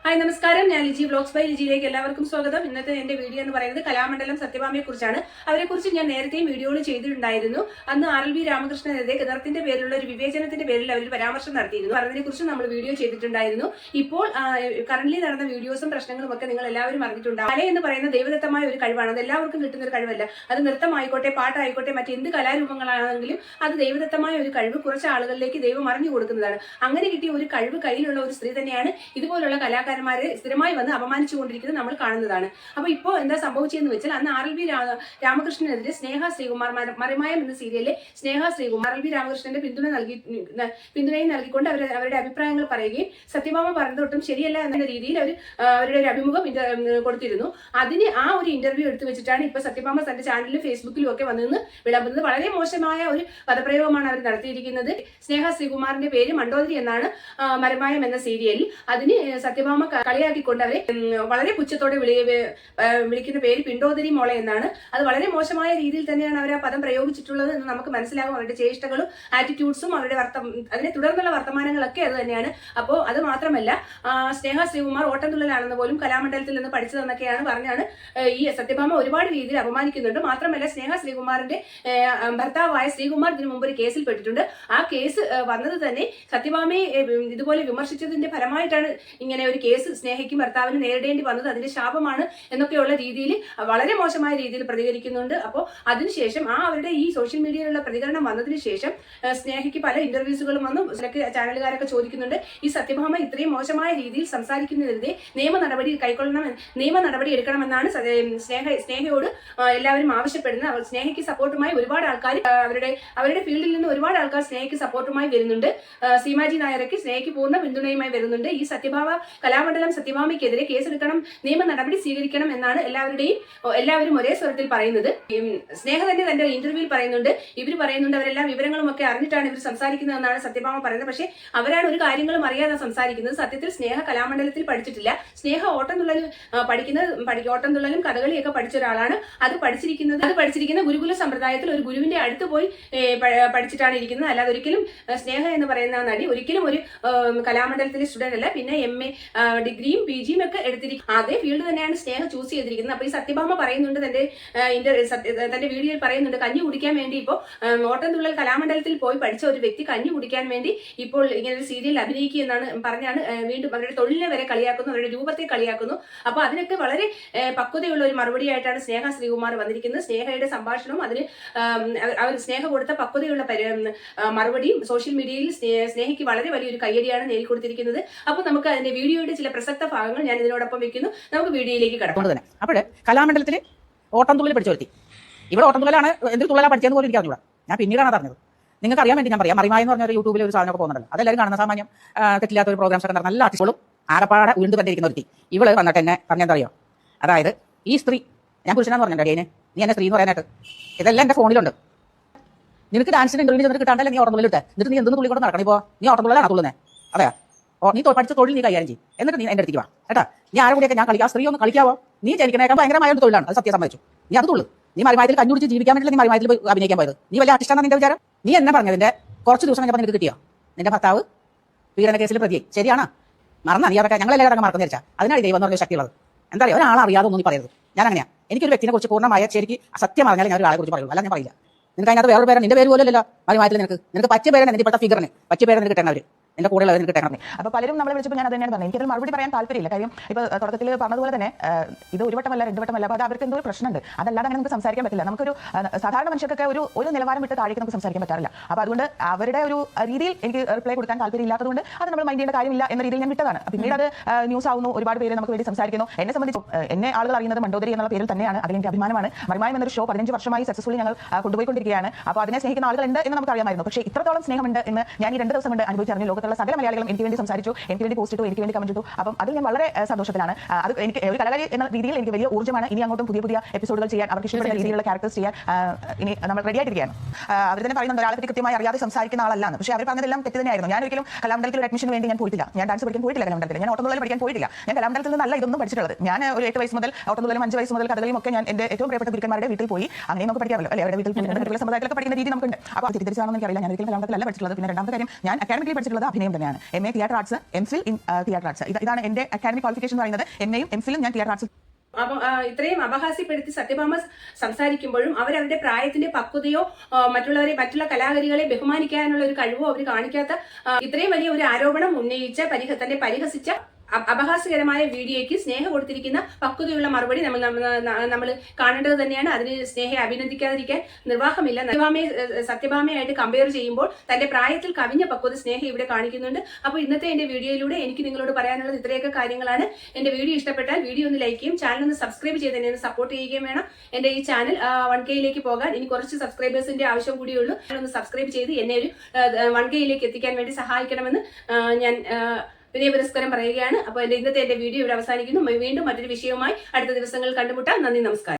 Hi നമസ്കാരം, ഞാൻ Liji vlogs by ലിജിയിലേക്ക് എല്ലാവർക്കും സ്വാഗതം. ഇന്നത്തെ എന്റെ വീഡിയോ എന്ന് പറയുന്നത് കലാമണ്ഡലം സത്യഭാമയെ കുറിച്ചാണ്. അവരെക്കുറിച്ച് ഞാൻ നേരത്തെയും വീഡിയോകൾ ചെയ്തിട്ടുണ്ടായിരുന്നു. അന്ന് RLV രാമകൃഷ്ണനെതിരെ ഗദർത്തിന്റെ പേരിലുള്ള ഒരു വിവേചനത്തിന്റെ പേരിൽ അവർ പരാമർശം നടത്തിയിരുന്നു. അതിനെ കുറിച്ച് നമ്മൾ വീഡിയോ ചെയ്തിട്ടുണ്ടായിരുന്നു. ഇപ്പോൾ കറന്റ് നടന്ന വീഡിയോസും പ്രശ്നങ്ങളും ഒക്കെ നിങ്ങൾ എല്ലാവരും അറിഞ്ഞിട്ടുണ്ടാകും. കല എന്ന് പറയുന്ന ദൈവദത്തമായ ഒരു കഴിവാണ്. അത് എല്ലാവർക്കും കിട്ടുന്ന ഒരു കഴിവല്ല. അത് നൃത്തമായിക്കോട്ടെ, പാട്ടായിക്കോട്ടെ, മറ്റെന്ത് കലാരൂപങ്ങളാണെങ്കിലും അത് ദൈവദത്തമായ ഒരു കഴിവ് കുറച്ച് ആളുകളിലേക്ക് ദൈവം അറിഞ്ഞു കൊടുക്കുന്നതാണ്. അങ്ങനെ കിട്ടിയ ഒരു കഴിവ് കയ്യിലുള്ള ഒരു സ്ത്രീ തന്നെയാണ് ഇതുപോലുള്ള കലാകാരന്മാരെ സ്ഥിരമായി വന്ന് അപമാനിച്ചുകൊണ്ടിരിക്കുന്നത് നമ്മൾ കാണുന്നതാണ്. അപ്പൊ ഇപ്പോൾ എന്താ സംഭവിച്ചതെന്ന് വെച്ചാൽ, അന്ന് RLV രാമകൃഷ്ണനെതിരെ സ്നേഹ ശ്രീകുമാർ മറിമായം എന്ന സീരിയലിലെ സ്നേഹ ശ്രീകുമാർ RLV രാമകൃഷ്ണന്റെ പിന്തുണയും നൽകിക്കൊണ്ട് അവരുടെ അഭിപ്രായങ്ങൾ പറയുകയും സത്യഭാമ പറഞ്ഞത് ഒട്ടും ശരിയല്ല എന്ന രീതിയിൽ അവരുടെ ഒരു അഭിമുഖം കൊടുത്തിരുന്നു. അതിന് ആ ഒരു ഇന്റർവ്യൂ എടുത്തു വെച്ചിട്ടാണ് ഇപ്പൊ സത്യഭാമ തന്റെ ചാനലിലും ഫേസ്ബുക്കിലും ഒക്കെ വന്നിരുന്ന് വിളമ്പുന്നത്. വളരെ മോശമായ ഒരു പദപ്രയോഗമാണ് അവർ നടത്തിയിരിക്കുന്നത്. സ്നേഹ ശ്രീകുമാറിന്റെ പേര് മണ്ടോദരി എന്നാണ് മറിമായം എന്ന സീരിയലിൽ. അതിന് സത്യഭാമ കളിയാക്കിക്കൊണ്ട് അവരെ വളരെ പുച്ഛത്തോടെ വിളിക്കുന്ന പേര് പിണ്ടോദരി മോളെ എന്നാണ്. അത് വളരെ മോശമായ രീതിയിൽ തന്നെയാണ് അവർ ആ പദം പ്രയോഗിച്ചിട്ടുള്ളത് എന്ന് നമുക്ക് മനസ്സിലാകും. അവരുടെ ചേഷ്ടകളും ആറ്റിറ്റ്യൂഡ്സും അവരുടെ അതിനെ തുടർന്നുള്ള വർത്തമാനങ്ങളൊക്കെ അത് തന്നെയാണ്. അപ്പോൾ അത് മാത്രമല്ല, സ്നേഹ ശ്രീകുമാർ ഓട്ടംതുള്ളലാണെന്ന് പോലും കലാമണ്ഡലത്തിൽ നിന്ന് പഠിച്ചതെന്നൊക്കെയാണ് പറഞ്ഞാണ് ഈ സത്യഭാമ ഒരുപാട് രീതിയിൽ അപമാനിക്കുന്നുണ്ട്. മാത്രമല്ല, സ്നേഹ ശ്രീകുമാറിന്റെ ഭർത്താവായ ശ്രീകുമാർ ഇതിനു മുമ്പ് ഒരു കേസിൽ പെട്ടിട്ടുണ്ട്. ആ കേസ് വന്നത് തന്നെ സത്യഭാമയെ ഇതുപോലെ വിമർശിച്ചതിന്റെ ഫലമായിട്ടാണ് ഇങ്ങനെ ഒരു കേസ് സ്നേഹയ്ക്കും ഭർത്താവിന് നേരിടേണ്ടി വന്നത്. അതിന്റെ ശാപമാണ് എന്നൊക്കെയുള്ള രീതിയിൽ വളരെ മോശമായ രീതിയിൽ പ്രതികരിക്കുന്നുണ്ട്. അപ്പോൾ അതിനുശേഷം അവരുടെ ഈ സോഷ്യൽ മീഡിയയിലുള്ള പ്രതികരണം വന്നതിന് ശേഷം സ്നേഹയ്ക്ക് പല ഇന്റർവ്യൂസുകളും വന്നു. ചാനലുകാരൊക്കെ ചോദിക്കുന്നുണ്ട്, ഈ സത്യഭാമ ഇത്രയും മോശമായ രീതിയിൽ സംസാരിക്കുന്നതിനെതിരെ നിയമ നടപടി എടുക്കണമെന്നാണ് സ്നേഹയോട് എല്ലാവരും ആവശ്യപ്പെടുന്നത്. സ്നേഹയ്ക്ക് സപ്പോർട്ടുമായി ഒരുപാട് ആൾക്കാർ അവരുടെ ഫീൽഡിൽ നിന്ന് ഒരുപാട് ആൾക്കാർ സ്നേഹയ്ക്ക് സപ്പോർട്ടുമായി വരുന്നുണ്ട്. സീമാജി നായർക്ക് സ്നേഹയ്ക്ക് പൂർണ്ണ പിന്തുണയുമായി വരുന്നുണ്ട്. ഈ കലാമണ്ഡലം സത്യഭാമയ്ക്കെതിരെ കേസെടുക്കണം, നിയമ നടപടി സ്വീകരിക്കണം എന്നാണ് എല്ലാവരും ഒരേ സ്വരത്തിൽ പറയുന്നത്. സ്നേഹ തന്നെ തന്റെ ഇന്റർവ്യൂവിൽ പറയുന്നുണ്ട്, അവരെല്ലാം വിവരങ്ങളും ഒക്കെ അറിഞ്ഞിട്ടാണ് ഇവർ സംസാരിക്കുന്നതെന്നാണ് സത്യഭാമ പറയുന്നത്. പക്ഷേ അവരാണ് ഒരു കാര്യങ്ങളും അറിയാതെ സംസാരിക്കുന്നത്. സത്യത്തിൽ സ്നേഹ കലാമണ്ഡലത്തിൽ പഠിച്ചിട്ടില്ല. സ്നേഹ ഓട്ടംതുള്ളലും കഥകളിയൊക്കെ പഠിച്ച ഒരാളാണ്. അത് പഠിച്ചിരിക്കുന്ന ഗുരുകുല സമ്പ്രദായത്തിൽ ഒരു ഗുരുവിന്റെ അടുത്ത് പോയി പഠിച്ചിട്ടാണ് ഇരിക്കുന്നത്. അല്ലാതെ ഒരിക്കലും സ്നേഹ എന്ന് പറയുന്ന നടി ഒരിക്കലും ഒരു കലാമണ്ഡലത്തിലെ സ്റ്റുഡന്റ് അല്ല. പിന്നെ MA ഡിഗ്രിയും PG ഒക്കെ എടുത്തിരിക്കും. അതേ ഫീൽഡ് തന്നെയാണ് സ്നേഹ ചൂസ് ചെയ്തിരിക്കുന്നത്. അപ്പൊ ഈ സത്യഭാമ പറയുന്നുണ്ട്, തന്റെ വീഡിയോയിൽ പറയുന്നുണ്ട്, കഞ്ഞി കുടിക്കാൻ വേണ്ടി ഇപ്പോൾ ഓട്ടംതുള്ളൽ കലാമണ്ഡലത്തിൽ പോയി പഠിച്ച ഒരു വ്യക്തി കഞ്ഞി കുടിക്കാൻ വേണ്ടി ഇപ്പോൾ ഇങ്ങനെ ഒരു സീരിയൽ അഭിനയിക്കുക എന്നാണ് പറഞ്ഞാണ് വീണ്ടും അവരുടെ തൊഴിലിനെ വരെ കളിയാക്കുന്നു, അവരുടെ രൂപത്തെ കളിയാക്കുന്നു. അപ്പൊ അതിനൊക്കെ വളരെ പക്വതയുള്ള ഒരു മറുപടിയായിട്ടാണ് സ്നേഹ ശ്രീകുമാർ വന്നിരിക്കുന്നത്. സ്നേഹയുടെ സംഭാഷണവും അതിന് അവർ സ്നേഹ കൊടുത്ത പക്വതയുള്ള മറുപടിയും സോഷ്യൽ മീഡിയയിൽ സ്നേഹയ്ക്ക് വളരെ വലിയൊരു കയ്യടിയാണ് നേടിക്കൊടുത്തിരിക്കുന്നത്. അപ്പൊ നമുക്ക് അതിന്റെ വീഡിയോയുടെ ചില പ്രസക്ത ഭാഗങ്ങൾ ഞാൻ ഇതിനോടൊപ്പം വെക്കുന്നു. നമുക്ക് വീഡിയോയിലേക്ക് കടക്കാം. അപ്പോൾ കലാമണ്ഡലത്തിൽ ഓട്ടംതുള്ളൽ പഠിച്ചു വരുത്തി. ഇവിടെ ഓട്ടംതുള്ളലാണ്, എന്തൊരു തുള്ളലാണ് പഠിച്ചതെന്ന് പോലും എനിക്കറിഞ്ഞൂടാ. ഞാൻ പിന്നീടാണ് അറിഞ്ഞത്. നിങ്ങൾക്ക് അറിയാൻ വേണ്ടി ഞാൻ പറയാം. മറിമായ എന്ന് പറഞ്ഞ ഒരു യൂട്യൂബിൽ ഒരു സാധനമൊക്കെ പോകുന്നുണ്ടല്ലോ. അതെല്ലാവരും കാണുന്ന സാമാന്യം തെറ്റില്ലാത്ത ഒരു പ്രോഗ്രാംസ് ഒക്കെ നല്ല ആർട്ടിസ്റ്റുകളും ആരപ്പാടെ ഉരുണ്ട് ബന്ധിരിക്കുന്ന ഒരുത്തി. ഇവള് വന്നിട്ട് എന്നെ പറഞ്ഞെന്തറിയോ, അതായത് ഈ സ്ത്രീ, ഞാൻ പുരുഷനാന്ന് പറഞ്ഞിട്ടുണ്ട് അടിയന്, നീ എന്നെ സ്ത്രീ എന്ന് പറയാനായിട്ട് ഇതെല്ലാം എന്റെ ഫോണിലുണ്ട്. നിനക്ക് ഡാൻസിന് ഇന്റർവ്യൂ ചെന്നിട്ട് കിട്ടാണ്ടല്ലേ നീ ഓട്ടംതുള്ളിലിട്ട്, എന്നിട്ട് നീ എന്തൊന്നും തുള്ളിക്കൊണ്ട് നടക്കണം. ഇപ്പോൾ നീ ഓട്ടംതുള്ളലാണ് തുള്ളുന്നത്. അതെയാ, നീ പഠിച്ച തൊഴിൽ നീ കൈകാര്യം ചെയ്യും. എന്നിട്ട് നീ എന്റെ അടുത്തേക്ക് വാ കേട്ടാ. നീ ആരും കൂടിയൊക്കെ ഞാൻ കളിക്കാം, സ്ത്രീ ഒന്ന് കളിക്കാവോ? നീ ജനിക്കണേക്കാൻ ഭയങ്കരമായ ഒരു തൊഴിലാണ്, അത് സത്യം സമ്മതിച്ചു. നീ അത് തുള്ളു. നീ മറിമായത്തിൽ കഞ്ഞുടിച്ച് ജീവിക്കാൻ വേണ്ടിയില്ല നീ മറിമായത്തിൽ പോയി അഭിനയിക്കാൻ പോയത്. നീ വലിയ ആർട്ടിസ്റ്റാണ് നിന്റെ വിചാരം. നീ എന്നെ പറഞ്ഞതിന്റെ കുറച്ച് ദിവസം കഴിഞ്ഞപ്പോൾ നിനക്ക് കിട്ടിയോ നിന്റെ ഭർത്താവ് പീഡന കേസിൽ പ്രതിയായി? ശരിയാണോ? മറന്നാ നീ അതൊക്കെ ഞങ്ങളെല്ലാവരും മറന്നു ധരിച്ചാ. അതിനാണ് ദൈവം എന്ന് പറഞ്ഞ ശക്തിയുള്ളത്. എന്താ പറയുക, ഒരാളറിയാതെ ഒന്നും നീ പറയരുത്. ഞാൻ അങ്ങനെയാ. എനിക്കൊരു വ്യക്തിനെ കുറിച്ച് പൂർണ്ണമായ ശരിക്ക് സത്യം അറിഞ്ഞാൽ ഞാൻ ഒരാളെ കുറിച്ച് പറയുള്ളൂ, അല്ല ഞാൻ പറയില്ല. നിനക്ക് അതിനകത്ത് വേറൊരു പേരാണ്, നിന്റെ പേര് പോലല്ലോ മറിമായത്തിൽ. നിനക്ക് പറ്റിയ പേരാണ്, നിന്റെ ഇപ്പോഴത്തെ ഫിഗറിന് പറ്റിയ പേര് നിനക്ക് കിട്ടണവര് എന്റെ കൂടെ ഉള്ളത് കിട്ടണം. അപ്പോൾ പലരും നമ്മളെ വിളിച്ചപ്പോൾ ഞാൻ അത് തന്നെയാണ് പറഞ്ഞത്. എനിക്കത് മറുപടി പറയാൻ താല്പര്യമില്ല. കാര്യം ഇപ്പോൾ തുടക്കത്തിൽ പറഞ്ഞതുപോലെ തന്നെ ഇത് ഒരു വട്ടമല്ല 2 വട്ടമല്ല. അപ്പോൾ അത് അവർക്ക് എന്തോ ഒരു പ്രശ്നമുണ്ട്. അതല്ലാതെ അങ്ങനെ നമുക്ക് സംസാരിക്കാൻ പറ്റില്ല. നമുക്കൊരു സാധാരണ മനുഷ്യർക്കൊക്കെ ഒരു നിലവാരം വിട്ട് താഴേക്ക് നമുക്ക് സംസാരിക്കാൻ പറ്റാറില്ല. അപ്പോൾ അതുകൊണ്ട് അവരുടെ ഒരു രീതിയിൽ എനിക്ക് റിപ്ലൈ കൊടുക്കാൻ താല്പര്യമില്ലാത്തതുകൊണ്ട് അത് നമ്മൾ മൈൻഡ് ചെയ്യേണ്ട കാര്യമില്ല എന്ന രീതിയിൽ ഞാൻ വിട്ടതാണ്. പിന്നീട് അത് ന്യൂസ് ആവുന്നു, ഒരുപാട് പേര് നമുക്ക് വേണ്ടി സംസാരിക്കുന്നു. എന്നെ സംബന്ധിച്ച് എന്നെ ആളുകൾ അറിയുന്നത് മണ്ടോദരി എന്നുള്ള പേരിൽ തന്നെയാണ്. അതിലെനിക്ക് അഭിമാനമാണ്. മറിമായം എന്നൊരു ഷോ 15 വർഷമായി സക്സസ്ഫുള്ളി ഞങ്ങൾ കൊണ്ടുപോയിക്കൊണ്ടിരിക്കുകയാണ്. അപ്പോൾ അതിനെ സ്നേഹിക്കുന്ന ആളുകളുണ്ട് എന്ന് നമുക്ക് അറിയാമായിരുന്നു. പക്ഷേ ഇത്രത്തോളം സ്നേഹമുണ്ട് എന്ന് ഞാൻ ഈ 2 ദിവസം കൊണ്ട് അനുഭവിച്ചറിഞ്ഞു. ലോകത്തുള്ള സകല മലയാളികളും എനിക്ക് വേണ്ടി സംസാരിച്ചു, എനിക്ക് വേണ്ടി പോസ്റ്റ് ഇട്ടു, എനിക്ക് വേണ്ടി കമന്റ് ഇട്ടു. അപ്പം അതിൽ ഞാൻ വളരെ സന്തോഷത്തിലാണ്. അത് എനിക്ക് ഒരു കലാകാരി എന്ന രീതിയിൽ എനിക്ക് വലിയ ഊർജ്ജമാണ്. ഇനി അങ്ങോട്ടും പുതിയ എപ്പിസോഡുകൾ ചെയ്യാൻ, അവർക്ക് ഇഷ്ടപ്പെടുന്ന രീതിയിലുള്ള ക്യാരക്ടേഴ്സ് ചെയ്യാൻ ഇനി നമ്മൾ റെഡി ആയിട്ടിരിക്കുകയാണ്. അവർ തന്നെ പറയുന്നുണ്ട് ഒരാളെ പറ്റി കൃത്യമായി അറിയാതെ സംസാരിക്കുന്ന ആളല്ലാന്ന്. പക്ഷേ അവർ പറഞ്ഞതെല്ലാം തെറ്റ് തന്നെയായിരുന്നു. ഞാൻ ഒരിക്കലും കലാമണ്ഡലത്തിൽ ഒരു അഡ്മിഷന് വേണ്ടി ഞാൻ പോയിട്ടില്ല. ഞാൻ ഡാൻസ് പഠിക്കാൻ പോയിട്ടില്ല കലാമണ്ഡലത്തിൽ. ഞാൻ ഓട്ടംതുള്ളൽ പഠിക്കാൻ പോയിട്ടില്ല. ഞാൻ കലാമണ്ഡലത്തിൽ നിന്നല്ല ഇതൊന്നും പഠിച്ചിട്ടുള്ളത്. ഞാൻ ഒരു 8 വയസ്സ് മുതൽ ഓട്ടംതുള്ളലും 5 വയസ്സ് മുതൽ കഥകളിയും ഒക്കെ ഞാൻ എന്റെ ഏറ്റവും പ്രിയപ്പെട്ട ഗുരുക്കന്മാരുടെ വീട്ടിൽ പോയി അങ്ങനെ നമുക്ക് പഠിക്കാമല്ലോ അല്ലെ. അവരുടെ വീട്ടിൽ കുട്ടികളുടെ സമുദായത്തിലൊക്കെ പഠിക്കുന്ന രീതി നമുക്കുണ്ട്. അപ്പോൾ തെറ്റിദ്ധരിച്ചാണെന്ന് എനിക്കറിയില്ല. ഞാൻ ഒരിക്കലും കലാമണ്ഡലത്തിലല്ല പഠിച്ചിട്ടുള്ളത്. പിന്നെ രണ്ടാമത്തെ കാര്യം, ഞാൻ അക്കാഡമിക്കലി പഠിച്ചിട്ടുള്ളത് അഭിനയം തന്നെയാണ്. MA theatre arts, MPhil in theatre arts. ഇതാണ് എന്റെ അക്കാഡമിക് ക്വാളിഫിക്കേഷൻ എന്ന് പറയുന്നത്. MAയും MPhilഉം ഞാൻ തിയേറ്റർ ആർട്സ്. അപ്പം ഇത്രയും അപഹാസ്യപ്പെടുത്തി സത്യഭാമ സംസാരിക്കുമ്പോഴും അവരവരുടെ പ്രായത്തിന്റെ പക്വതയോ മറ്റുള്ള കലാകാരികളെ ബഹുമാനിക്കാനുള്ള ഒരു കഴിവോ അവർ കാണിക്കാത്ത ഇത്രയും വലിയ ഒരു ആരോപണം ഉന്നയിച്ച തന്നെ പരിഹസിച്ച അപഹാസ്യകരമായ വീഡിയോയ്ക്ക് സ്നേഹ കൊടുത്തിരിക്കുന്ന പക്വതയുള്ള മറുപടി നമ്മൾ കാണേണ്ടത് തന്നെയാണ്. അതിന് സ്നേഹയെ അഭിനന്ദിക്കാതിരിക്കാൻ നിർവാഹമില്ല. സത്യഭാമയായിട്ട് കമ്പയർ ചെയ്യുമ്പോൾ തന്റെ പ്രായത്തിൽ കവിഞ്ഞ പക്വത സ്നേഹ ഇവിടെ കാണിക്കുന്നുണ്ട്. അപ്പോൾ ഇന്നത്തെ എന്റെ വീഡിയോയിലൂടെ എനിക്ക് നിങ്ങളോട് പറയാനുള്ളത് ഇത്രയൊക്കെ കാര്യങ്ങളാണ്. എന്റെ വീഡിയോ ഇഷ്ടപ്പെട്ടാൽ വീഡിയോ ഒന്ന് ലൈക്ക് ചെയ്യും, ചാനൽ ഒന്ന് സബ്സ്ക്രൈബ് ചെയ്ത് എന്നെ ഒന്ന് സപ്പോർട്ട് ചെയ്യുകയും വേണം. എന്റെ ഈ ചാനൽ 1K പോകാൻ ഇനി കുറച്ച് സബ്സ്ക്രൈബേഴ്സിന്റെ ആവശ്യം കൂടിയുള്ളൂ. ഒന്ന് സബ്സ്ക്രൈബ് ചെയ്ത് എന്നെ ഒരു 1K എത്തിക്കാൻ വേണ്ടി സഹായിക്കണമെന്ന് ഞാൻ വിനയപുരസ്കാരം പറയുകയാണ്. അപ്പോൾ ഇന്നത്തെ എന്റെ വീഡിയോ ഇവിടെ അവസാനിക്കുന്നു. വീണ്ടും മറ്റൊരു വിഷയവുമായി അടുത്ത ദിവസങ്ങളിൽ കണ്ടുമുട്ടാം. നന്ദി, നമസ്കാരം.